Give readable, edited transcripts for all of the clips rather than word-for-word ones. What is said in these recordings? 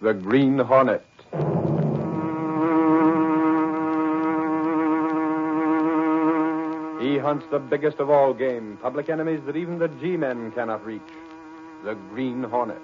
the Green Hornet. He hunts the biggest of all game, public enemies that even the G-men cannot reach, the Green Hornet.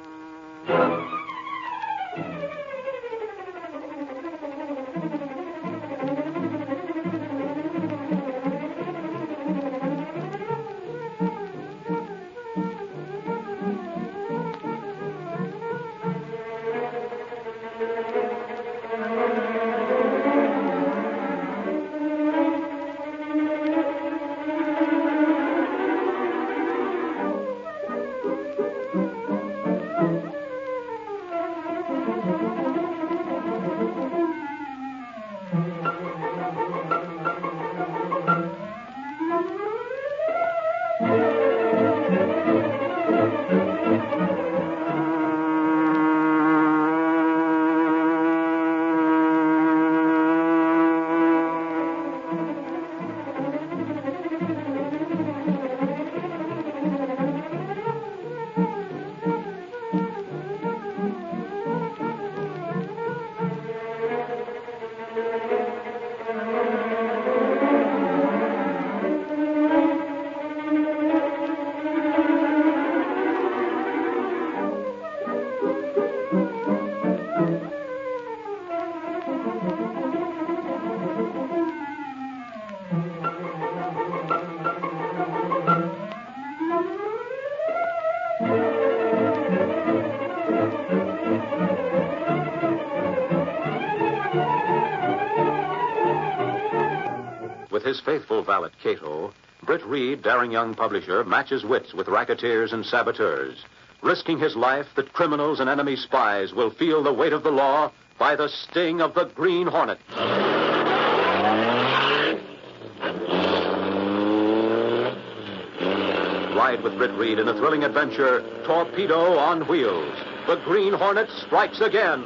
With his faithful valet, Cato, Britt Reid, daring young publisher, matches wits with racketeers and saboteurs, risking his life that criminals and enemy spies will feel the weight of the law by the sting of the Green Hornet. Ride with Britt Reid in a thrilling adventure, Torpedo on Wheels. The Green Hornet strikes again.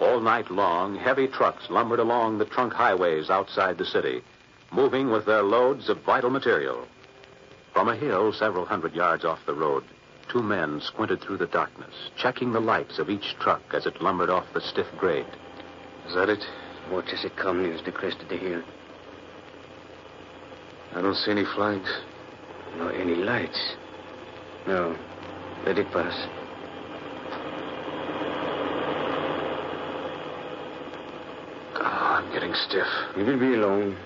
All night long, heavy trucks lumbered along the trunk highways outside the city, moving with their loads of vital material. From a hill several hundred yards off the road, two men squinted through the darkness, checking the lights of each truck as it lumbered off the stiff grade. Is that it? Watch as it comes near the crest of the hill. I don't see any flags. No, any lights. No, let it pass. I'm getting stiff. You will be alone.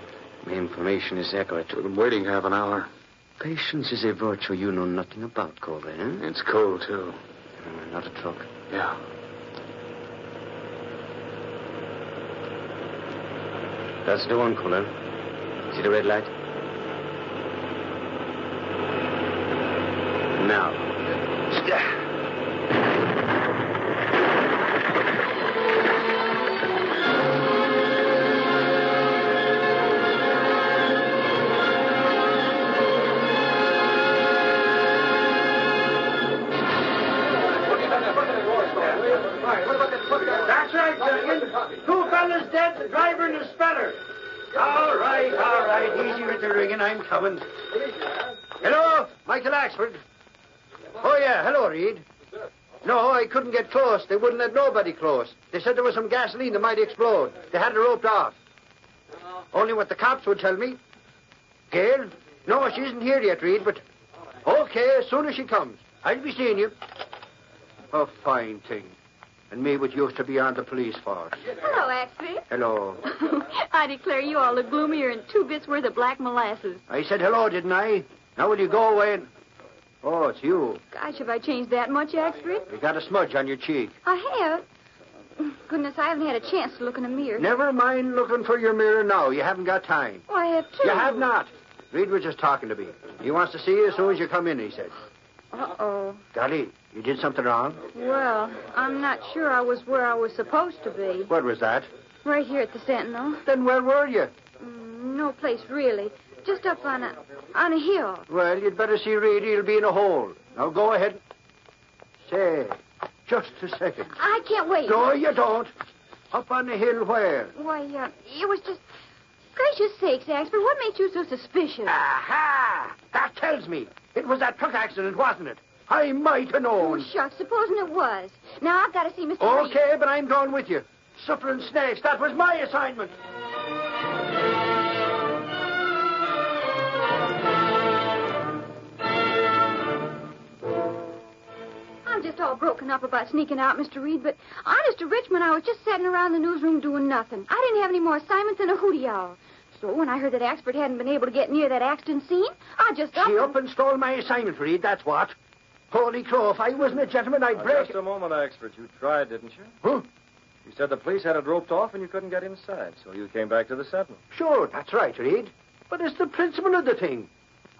My information is accurate. We've been waiting half an hour. Patience is a virtue you know nothing about, Colby, eh? It's cold, too. Not a truck. Yeah. That's the one, Colonel. See the red light? Now. That's right, Duncan. Two fellas dead, the driver and the speller. All right. Easy with the ringing. I'm coming. Hello, Michael Axford. Oh, yeah. Hello, Reid. No, I couldn't get close. They wouldn't let nobody close. They said there was some gasoline that might explode. They had it roped off. Only what the cops would tell me. Gail? No, she isn't here yet, Reid, but... Okay, as soon as she comes. I'll be seeing you. A fine thing. And me what used to be on the police force. Hello, Axford. Hello. I declare you all look gloomier than 2 bits worth of black molasses. I said hello, didn't I? Now will you go away and... Oh, it's you. Gosh, have I changed that much, Axford? You got a smudge on your cheek. I have. Goodness, I haven't had a chance to look in a mirror. Never mind looking for your mirror now. You haven't got time. Oh, I have too. You have not. Reid was just talking to me. He wants to see you as soon as you come in, he said. Uh-oh. Golly, you did something wrong? Well, I'm not sure I was where I was supposed to be. What was that? Right here at the Sentinel. Then where were you? No place, really. Just up on a hill. Well, you'd better see Reid. He'll be in a hole. Now, go ahead. Say, just a second. I can't wait. No, you don't. Up on the hill where? Why, it was just... Gracious sakes, Axford, what makes you so suspicious? Aha! That tells me. It was that truck accident, wasn't it? I might have known. Oh, shucks, supposing it was. Now, I've got to see Mr. Reid. Okay, but I'm going with you. Suffering snakes, that was my assignment. I'm just all broken up about sneaking out, Mr. Reid, but honest to Richmond, I was just sitting around the newsroom doing nothing. I didn't have any more assignments than a hootie owl. So when I heard that Axford hadn't been able to get near that accident scene, I just She up and stole my assignment, Reid, that's what. Holy crow, if I wasn't a gentleman, I'd break... Just a moment, Axford. You tried, didn't you? Huh? You said the police had it roped off and you couldn't get inside, so you came back to the Sentinel. Sure, that's right, Reid. But it's the principle of the thing.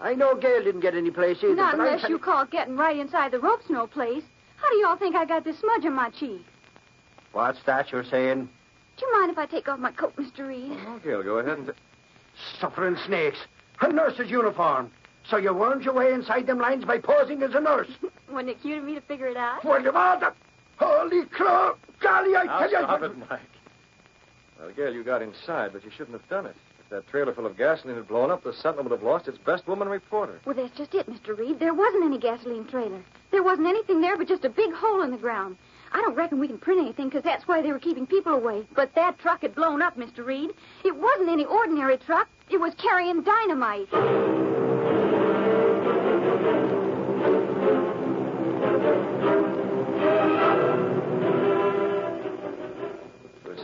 I know Gail didn't get any place either. Not but unless you call getting right inside the ropes no place. How do you all think I got this smudge on my cheek? What's that you're saying? Do you mind if I take off my coat, Mr. Reid? Oh, Gail, go ahead and... Suffering snakes. A nurse's uniform. So you wormed your way inside them lines by posing as a nurse. Wasn't it cute of me to figure it out? Well, of all the... Holy crow! Golly, I Now tell you... stop it, Mike. Well, Gail, you got inside, but you shouldn't have done it. If that trailer full of gasoline had blown up, the Sentinel would have lost its best woman reporter. Well, that's just it, Mr. Reid. There wasn't any gasoline trailer. There wasn't anything there but just a big hole in the ground. I don't reckon we can print anything because that's why they were keeping people away. But that truck had blown up, Mr. Reid. It wasn't any ordinary truck. It was carrying dynamite.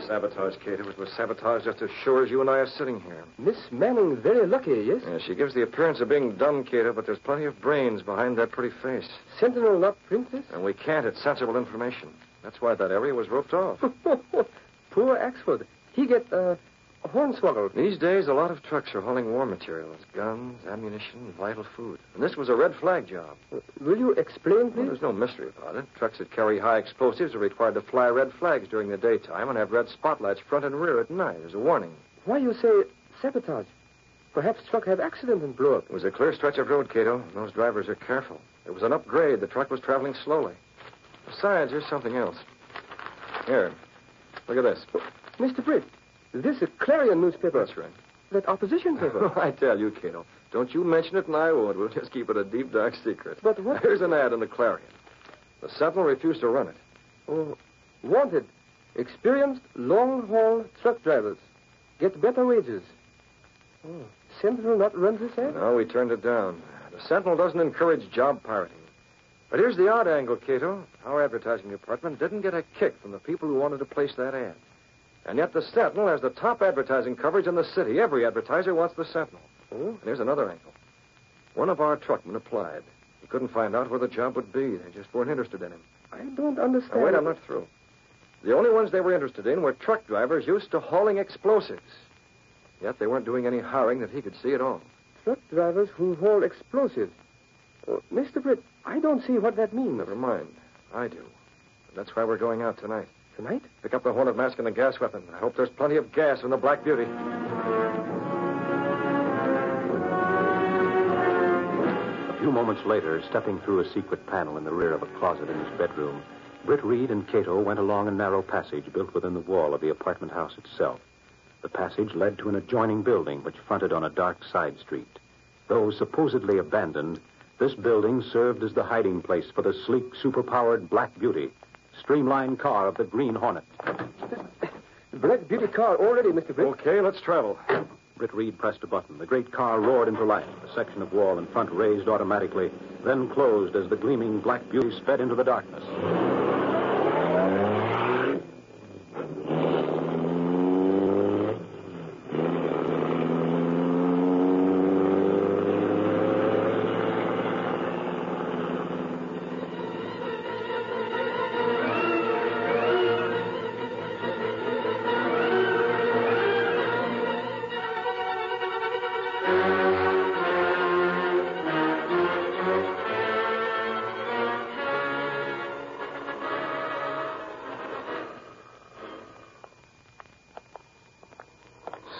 Sabotage, Cato. It was sabotage just as sure as you and I are sitting here. Miss Manning's very lucky, yes? Yeah, she gives the appearance of being dumb, Cato, but there's plenty of brains behind that pretty face. Sentinel, not princess? And we can't. It's sensible information. That's why that area was roped off. Poor Axford. He get hornswoggled. These days, a lot of trucks are hauling war materials, guns, ammunition, vital food. And this was a red flag job. Will you explain, Well, please? there's no mystery about it. Trucks that carry high explosives are required to fly red flags during the daytime and have red spotlights front and rear at night as a warning. Why you say sabotage? Perhaps truck have accident and blow up. It was a clear stretch of road, Cato. And those drivers are careful. It was an upgrade. The truck was traveling slowly. Besides, here's something else. Here. Look at this. Mr. Britt, this is a Clarion newspaper. That's right. That opposition paper. I tell you, Cato, don't you mention it and I won't. We'll just keep it a deep, dark secret. But what... Here's an ad in the Clarion. The Sentinel refused to run it. Oh, wanted. Experienced long-haul truck drivers. Get better wages. Oh, Sentinel not run this ad? No, we turned it down. The Sentinel doesn't encourage job pirating. But here's the odd angle, Cato. Our advertising department didn't get a kick from the people who wanted to place that ad. And yet the Sentinel has the top advertising coverage in the city. Every advertiser wants the Sentinel. Oh? And here's another angle. One of our truckmen applied. He couldn't find out where the job would be. They just weren't interested in him. I don't understand. Now, wait, I'm not through. The only ones they were interested in were truck drivers used to hauling explosives. Yet they weren't doing any hiring that he could see at all. Truck drivers who haul explosives. Oh, Mr. Britt, I don't see what that means. Never mind. I do. That's why we're going out tonight. Tonight? Pick up the Hornet mask and the gas weapon. I hope there's plenty of gas in the Black Beauty. A few moments later, stepping through a secret panel in the rear of a closet in his bedroom, Britt Reid and Cato went along a narrow passage built within the wall of the apartment house itself. The passage led to an adjoining building which fronted on a dark side street. Though supposedly abandoned, this building served as the hiding place for the sleek, superpowered Black Beauty, streamlined car of the Green Hornet. Black Beauty car already, Mr. Britt. Okay, let's travel. Britt Reid pressed a button. The great car roared into life. A section of wall in front raised automatically, then closed as the gleaming Black Beauty sped into the darkness.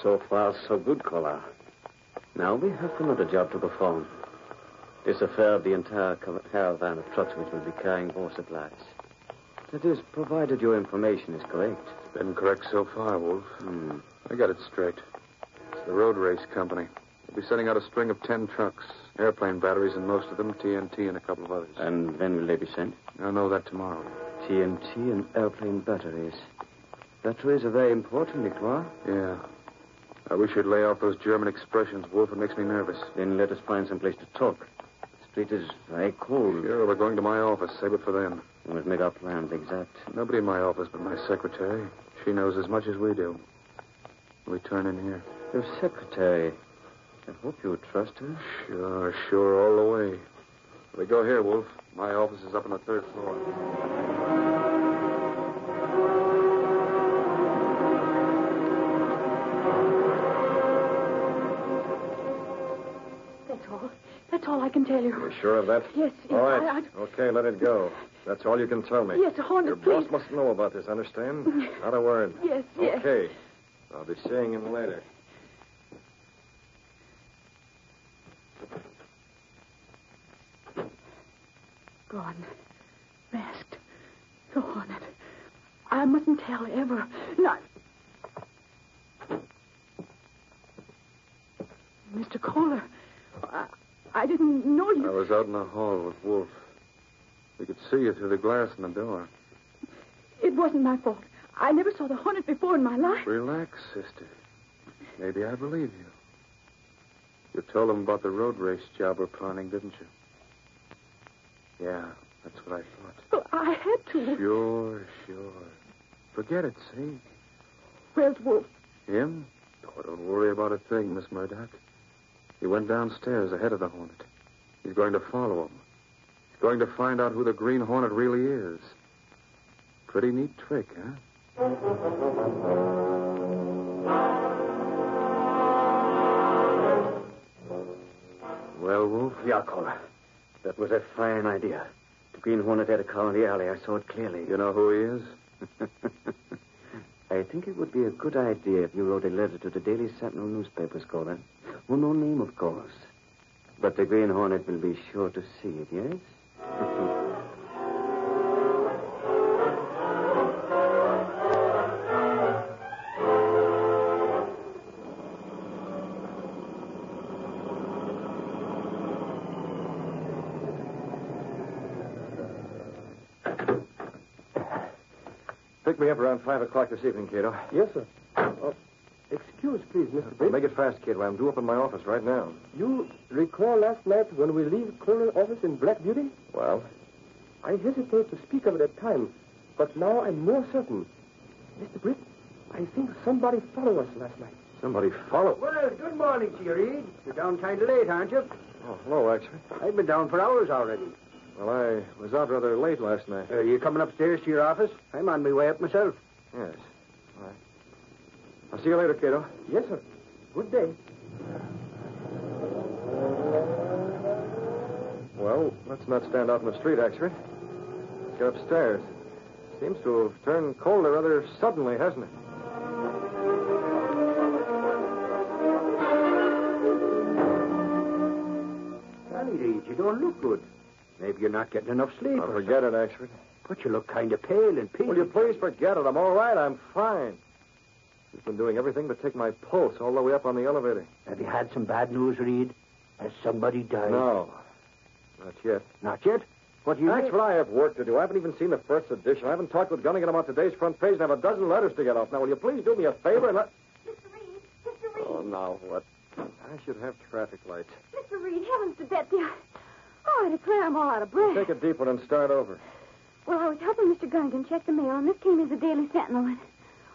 So So far, so good, Caller. Now we have another job to perform. This affair of the entire caravan of trucks which will be carrying war supplies. That is, provided your information is correct. It's been correct so far, Wolf. I got it straight. It's the road race company. We'll be sending out a string of 10 trucks. Airplane batteries in most of them, TNT and a couple of others. And when will they be sent? I'll know that tomorrow. TNT and airplane batteries. Batteries are very important, Nicois. Yeah. I wish you'd lay off those German expressions, Wolf. It makes me nervous. Then let us find some place to talk. The street is very cold. Sure, we're going to my office. Save it for them. We must make our plans exact. Nobody in my office but my secretary. She knows as much as we do. We turn in here. Your secretary. I hope you trust her. Sure, all the way. We go here, Wolf. My office is up on the 3rd floor. That's all I can tell you. You sure of that? Yes. All right. Okay, let it go. That's all you can tell me. Yes, Hornet, Your please. boss must know about this, understand? Not a word. Yes. Okay. I'll be seeing him later. Gone. Masked. The Hornet. I mustn't tell ever. Not. Mr. Kohler, I didn't know you. I was out in the hall with Wolf. We could see you through the glass in the door. It wasn't my fault. I never saw the Hornet before in my life. Relax, sister. Maybe I believe you. You told them about the road race job we're planning, didn't you? Yeah, that's what I thought. Well, I had to. Sure. Forget it, see? Where's Wolf? Him? Oh, don't worry about a thing, Miss Murdoch. He went downstairs ahead of the Hornet. He's going to follow him. He's going to find out who the Green Hornet really is. Pretty neat trick, huh? Well, Wolf? Yeah, Caller. That was a fine idea. The Green Hornet had a car in the alley. I saw it clearly. You know who he is? I think it would be a good idea if you wrote a letter to the Daily Sentinel newspaper, Caller. Well, no name, of course. But the Green Hornet will be sure to see it, yes? Pick me up around 5 o'clock this evening, Cato. Yes, sir. Excuse, please, Mr. Britt. Make it fast, Cato. I'm due up in my office right now. You recall last night when we leave Colonel's office in Black Beauty? Well? I hesitate to speak of it at time, but now I'm more certain. Mr. Britt, I think somebody followed us last night. Somebody followed. Well, good morning to you, Reid. You're down kind of late, aren't you? Oh, hello, actually. I've been down for hours already. Well, I was out rather late last night. Are you coming upstairs to your office? I'm on my way up myself. Yes. All right. I'll see you later, Cato. Yes, sir. Good day. Well, let's not stand out in the street, actually. Let's get upstairs. Seems to have turned colder rather suddenly, hasn't it? Johnny Reid, you don't look good. Maybe you're not getting enough sleep. I'll forget it, actually. But you look kind of pale and peaked. Will you please forget it? I'm all right. I'm fine. She's been doing everything but take my pulse all the way up on the elevator. Have you had some bad news, Reid? Has somebody died? No. Not yet. Not yet? What do you Actually, I have work to do. I haven't even seen the first edition. I haven't talked with Gunnigan about today's front page and I have a dozen letters to get off. Now, will you please do me a favor and let... Mr. Reid. Oh, now what? I should have traffic lights. Mr. Reid, heavens to Betsy. Oh, I declare I'm all out of breath. Take a deep one and start over. Well, I was helping Mr. Gunnigan check the mail, and this came as the Daily Sentinel. And,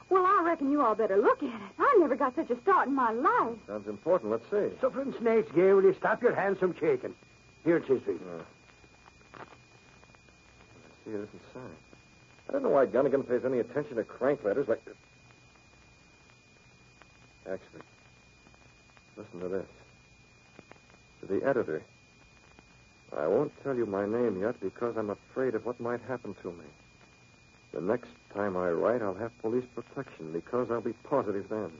well, I reckon you all better look at it. I never got such a start in my life. Sounds important. Let's see. Suffering snakes, Gay, will you stop your hands from shaking? Here it is, Reid. See, it isn't signed. I don't know why Gunnigan pays any attention to crank letters like this. Actually, listen to this. To the editor. I won't tell you my name yet because I'm afraid of what might happen to me. The next time I write, I'll have police protection because I'll be positive then.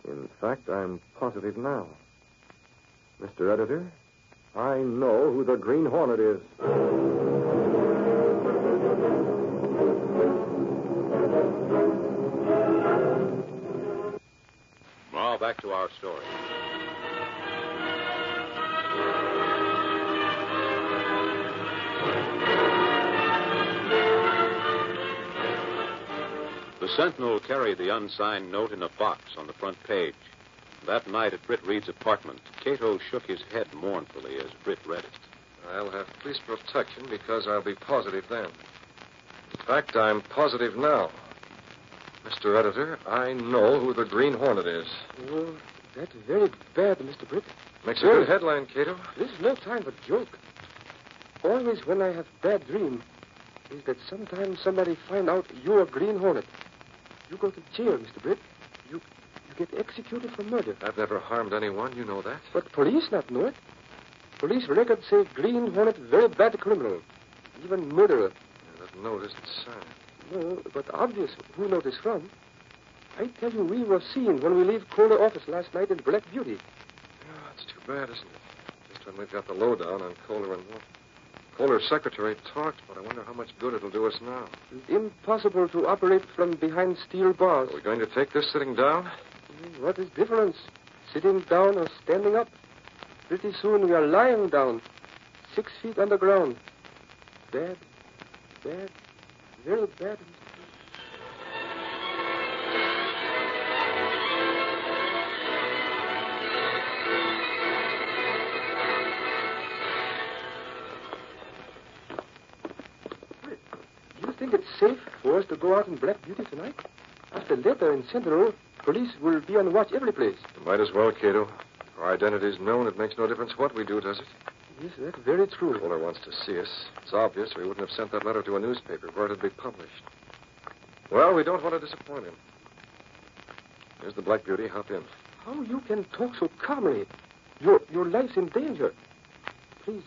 In fact, I'm positive now. Mr. Editor, I know who the Green Hornet is. Now back to our story. The Sentinel carried the unsigned note in a box on the front page. That night at Britt Reid's apartment, Cato shook his head mournfully as Britt read it. I'll have police protection because I'll be positive then. In fact, I'm positive now. Mr. Editor, I know who the Green Hornet is. Oh, that's very bad, Mr. Britt. Makes a good headline, Cato. This is no time for joke. Always when I have bad dream is that sometimes somebody find out you're a Green Hornet. You go to jail, Mr. Britt. You get executed for murder. I've never harmed anyone, you know that. But police not know it. Police records say Green Hornet very bad criminal. Even murderer. Yeah, that note isn't signed. No, but obvious who know this from. I tell you, we were seen when we leave Kohler office last night in Black Beauty. Yeah, it's too bad, isn't it? Just when we've got the lowdown on Kohler and Wolf. Kohler's secretary talked, but I wonder how much good it'll do us now. It's impossible to operate from behind steel bars. Are we going to take this sitting down? What is difference? Sitting down or standing up? Pretty soon we are lying down, 6 feet underground. Bad, very bad. Do you think it's safe for us to go out in Black Beauty tonight? After letter in Sentinel, police will be on watch every place. You might as well, Cato. Our identity's known. It makes no difference what we do, does it? Yes, that's very true. Kohler wants to see us. It's obvious, or he wouldn't have sent that letter to a newspaper where it'd be published. Well, we don't want to disappoint him. Here's the Black Beauty. Hop in. How you can talk so calmly? Your life's in danger. Please,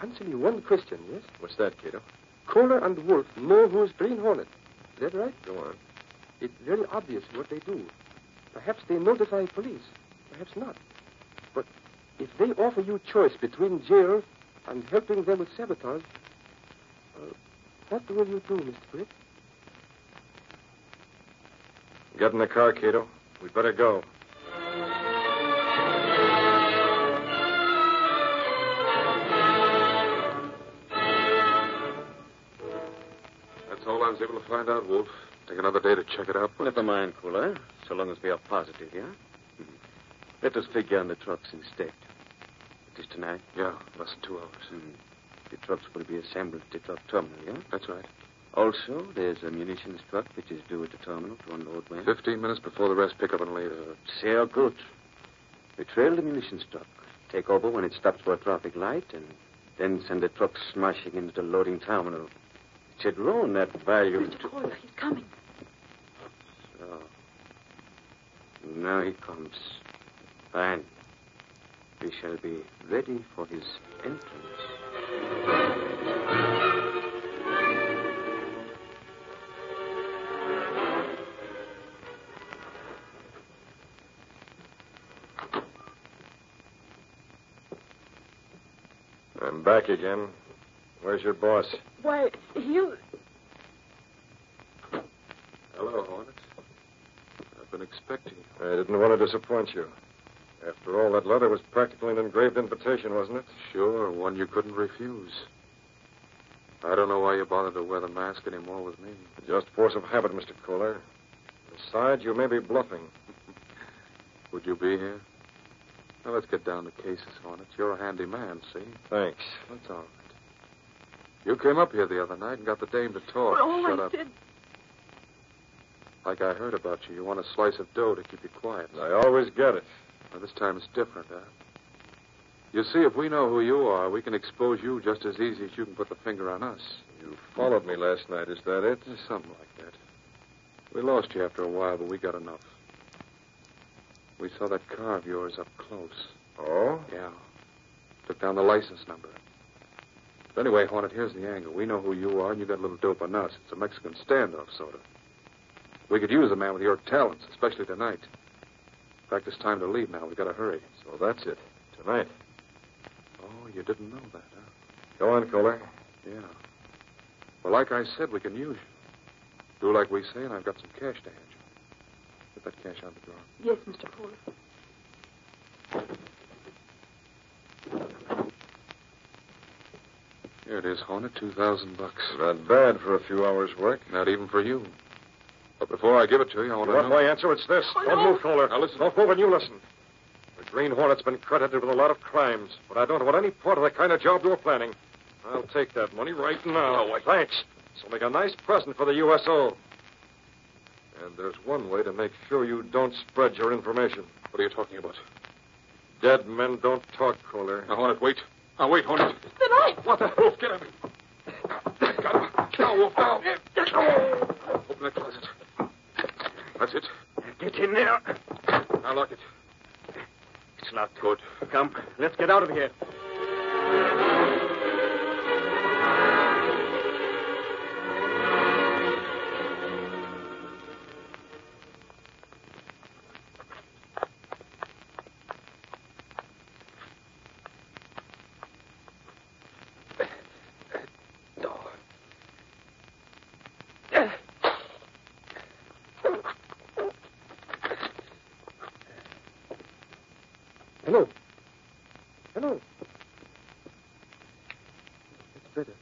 answer me one question, yes? What's that, Cato? Kohler and Wolf know who's Green Hornet. Is that right? Go on. It's very obvious what they do. Perhaps they notify police. Perhaps not. But if they offer you choice between jail and helping them with sabotage, what will you do, Mr. Britt? Get in the car, Cato. We'd better go. That's all I was able to find out, Wolf. Take another day to check it out. But... Never mind, Kohler, so long as we are positive, yeah? Let us figure on the trucks instead. It is tonight? Yeah, less than 2 hours. The trucks will be assembled at the truck terminal, yeah? That's right. Also, there's a munitions truck which is due at the terminal to unload men. 15 minutes before the rest pick up and leave. Sehr good. We trail the munitions truck, take over when it stops for a traffic light, and then send the truck smashing into the loading terminal. It should ruin that value. Mr. Kohler, he's coming. So. Now he comes. Fine. We shall be ready for his entrance. I'm back again. Where's your boss? Why, he'll... Hello, Hornet. I've been expecting you. I didn't want to disappoint you. After all, that letter was practically an engraved invitation, wasn't it? Sure, one you couldn't refuse. I don't know why you bothered to wear the mask anymore with me. Just force of habit, Mr. Kohler. Besides, you may be bluffing. Would you be here? Now, let's get down to cases, Hornet. You're a handy man, see? Thanks. That's all right. You came up here the other night and got the dame to talk. Oh, Shut I up. did. Like I heard about you. You want a slice of dough to keep you quiet. I always get it. Now, this time it's different, huh? You see, if we know who you are, we can expose you just as easy as you can put the finger on us. You followed me last night, is that it? Yeah, something like that. We lost you after a while, but we got enough. We saw that car of yours up close. Oh? Yeah. Took down the license number. But anyway, Hornet, here's the angle. We know who you are, and you got a little dope on us. It's a Mexican standoff, sort of. We could use a man with your talents, especially tonight. In fact, it's time to leave now. We got to hurry. So that's it. Tonight. Oh, you didn't know that, huh? Go on, Kohler. Yeah. Well, like I said, we can use you. Do like we say, and I've got some cash to hand you. Get that cash out of the drawer. Yes, Mr. Kohler. Here it is, Hornet, $2,000. Not bad for a few hours' work. Not even for you. But before I give it to you, I want You to want know... my answer? It's this. Don't move, Kohler. Now, listen. Don't move and you listen. The Green Hornet's been credited with a lot of crimes, but I don't want any part of the kind of job you're planning. I'll take that money right now. No, wait. Thanks. So make a nice present for the USO. And there's one way to make sure you don't spread your information. What are you talking about? Dead men don't talk, Kohler. Now, Hornet, wait. Now, wait, Hornet. The knife! What the... Wolf, get him. Got him. Now, Wolf, now. Open that closet. That's it. Get in there. Now, lock it. It's locked. Good. Come, let's get out of here. Hello. Hello. It's better.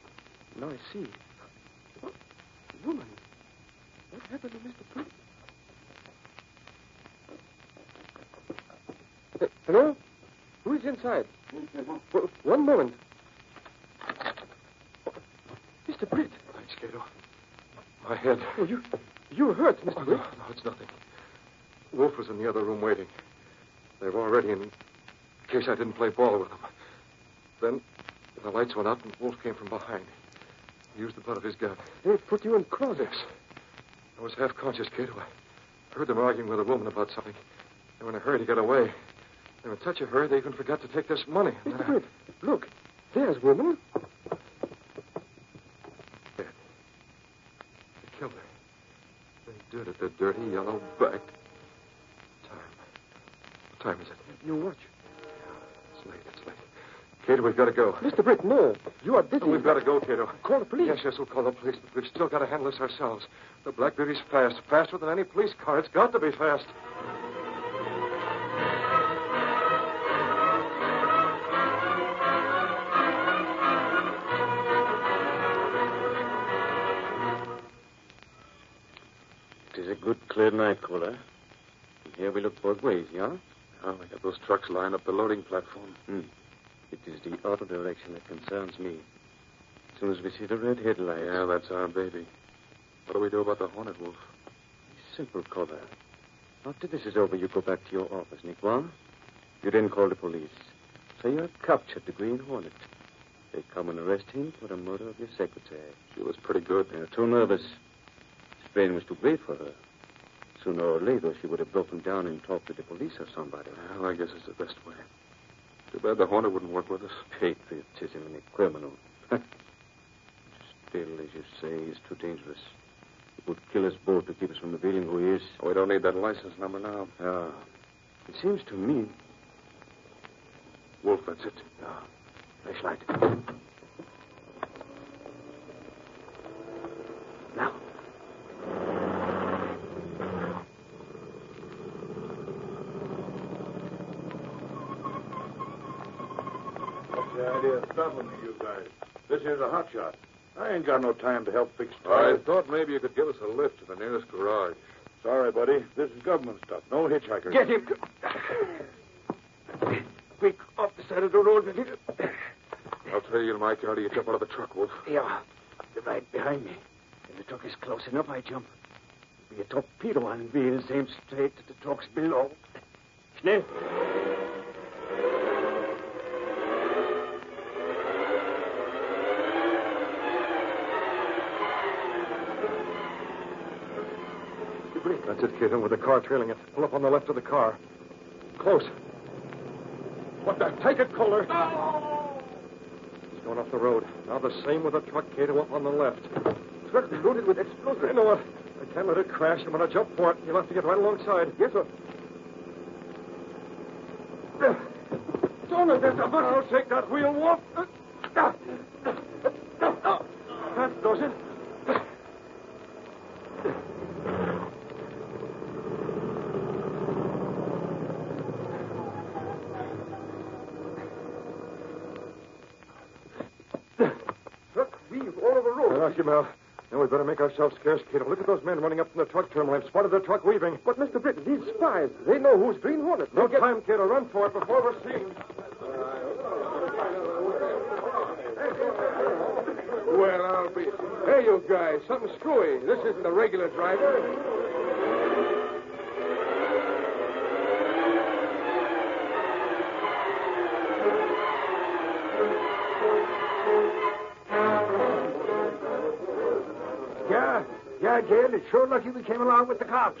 Now I see. Oh, woman. What happened to Mr. Britt? Hello? Who is inside? One moment. Mr. Britt. Thanks, Cato. My head. Oh, you were hurt, Mr. Oh, Britt. no, it's nothing. Wolf was in the other room waiting. They've already, in case I didn't play ball with them. Then the lights went out and Wolf came from behind. He used the butt of his gun. They put you in closet. Yes. I was half conscious, Cato. I heard them arguing with a woman about something. They were in a hurry to get away. They were in such a hurry they even forgot to take this money. And Mr. then Britt, look. There's woman. Dead. They killed her. They did it, the dirty yellow back. What time is it? You watch. It's late. Cato, we've got to go. Mr. Britt, no. You are busy. Oh, we've got to go, Cato. Call the police. Yes, we'll call the police, but we've still got to handle this ourselves. The Black Beauty's fast. Faster than any police car. It's got to be fast. It is a good, clear night, Kohler. Here we look both ways, yeah? Oh, we got those trucks lined up the loading platform. It is the auto direction that concerns me. As soon as we see the red headlights. Yeah, that's our baby. What do we do about the Hornet, Wolf? Simple, Kohler. After this is over, you go back to your office, nicht wahr? You didn't call the police. So you have captured the Green Hornet. They come and arrest him for the murder of your secretary. She was pretty good. You're too nervous. His brain was too great for her. Sooner or later, she would have broken down and talked to the police or somebody. Well, I guess it's the best way. Too bad the Hornet wouldn't work with us. Patriotism in a criminal. Still, as you say, he's too dangerous. He would kill us both to keep us from revealing who he is. We don't need that license number now. Ah. It seems to me... Wolf, that's it. Flashlight. Now. What's the idea of stopping me, you guys? This here's a hot shot. I ain't got no time to help fix I tires. thought maybe you could give us a lift to the nearest garage. Sorry, buddy. This is government stuff. No hitchhikers. Get him. Quick, off the side of the road. I'll tell you in my car till you jump out of the truck, Wolf. Yeah, they're right behind me. If the truck is close enough, I jump. It'll be a torpedo on wheels aimed straight at the trucks below. Schnell. That's it, Cato, with the car trailing it. Pull up on the left of the car. Close. What the? Take it, Kohler. No! He's going off the road. Now the same with the truck, Cato, up on the left. Truck loaded with explosives. You know what? I can't let it crash. I'm going to jump for it. You'll have to get right alongside. Yes, sir. Son of a... I'll take that wheel, Wolf. That does it. Look, weave all over the road. Now, Mel. Now we better make ourselves scarce, Cato. Look at those men running up from the truck terminal. I've spotted the truck weaving. But, Mr. Britton, these spies, they know who's Green Hornet. No time, Cato. Run for it before we're seen. Well, I'll be... Hey, you guys, something screwy. This isn't a regular driver. Yeah, Jane, it's sure lucky we came along with the cops.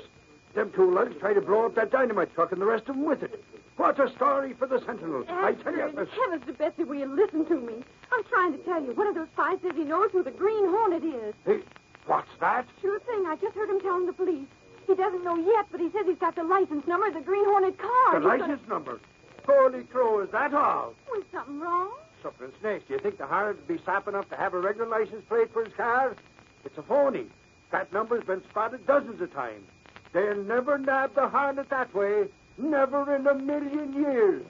Them two lugs tried to blow up that dynamite truck and the rest of them with it. What a story for the Sentinel. I tell you. Heavens to Betsy, will you listen to me? I'm trying to tell you. One of those spies says he knows who the Green Hornet is. Hey, what's that? Sure thing. I just heard him telling the police. He doesn't know yet, but he says he's got the license number of the Green Hornet car. The license number? Holy crow, is that all? Was something wrong? Something snakes. Do you think the hired would be sap enough to have a regular license plate for his car? It's a phony. That number's been spotted dozens of times. They'll never nab the Hornet that way. Never in a million years.